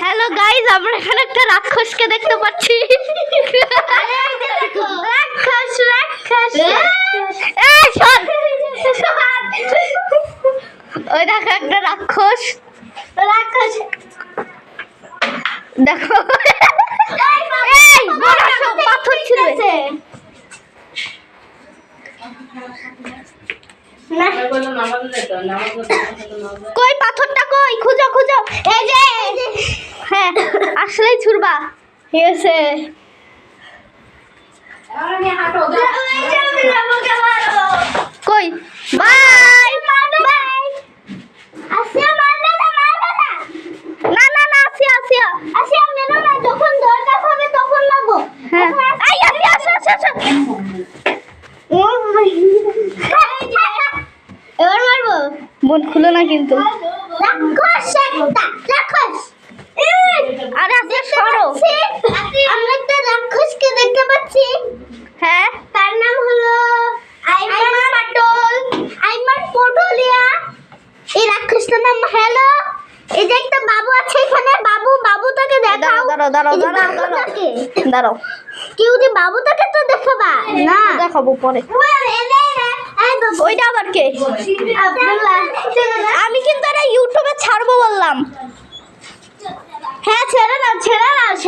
Hello guys, আমরা এখানে একটা রাক্ষসকে দেখতে পাচ্ছি। রাক্ষস রাক্ষস এই শোন, ওই দেখো একটা রাক্ষস। রাক্ষস দেখো, এই বড় সব পাথর ছিঁড়েছে। কই পাথরটা কই? খুঁজো খুঁজো। এই যে হ্যাঁ, আসলেই ছুড়বা। ঠিক আছে, কই বাই বাই। আসিয়া মারবে না, মারবে না। না না না, আসিয়া আসিয়া আসিয়া মেরো না, যখন দরকার হবে তখন মারবো। হ্যাঁ, এই আসিয়া আসো আসো আসো। এবার মারবো। বোন খুলো না কিন্তু। রাক্ষস একটা রাক্ষস। আরে আসিয়া সরো। আমরা একটা রাক্ষসকে দেখতে পাচ্ছি। হ্যাঁ, তার নাম হলো আইমান পটল। আইমান পটলিয়া। এই রাক্ষসটার নাম হ্যালো। এই যে একটা বাবু আছে এখানে, বাবুটাকে দেখাও। দাঁড়াও দাঁড়াও দাঁড়াও দাঁড়াও, কি ওই বাবুটাকে তো দেখাবা না? দেখাবো পরে। ওইটা আবার কে? আমি কিন্তু এটা ইউটিউবে ছাড়বো বললাম। হ্যাঁ, ছেড়ে না ছেড়ে না।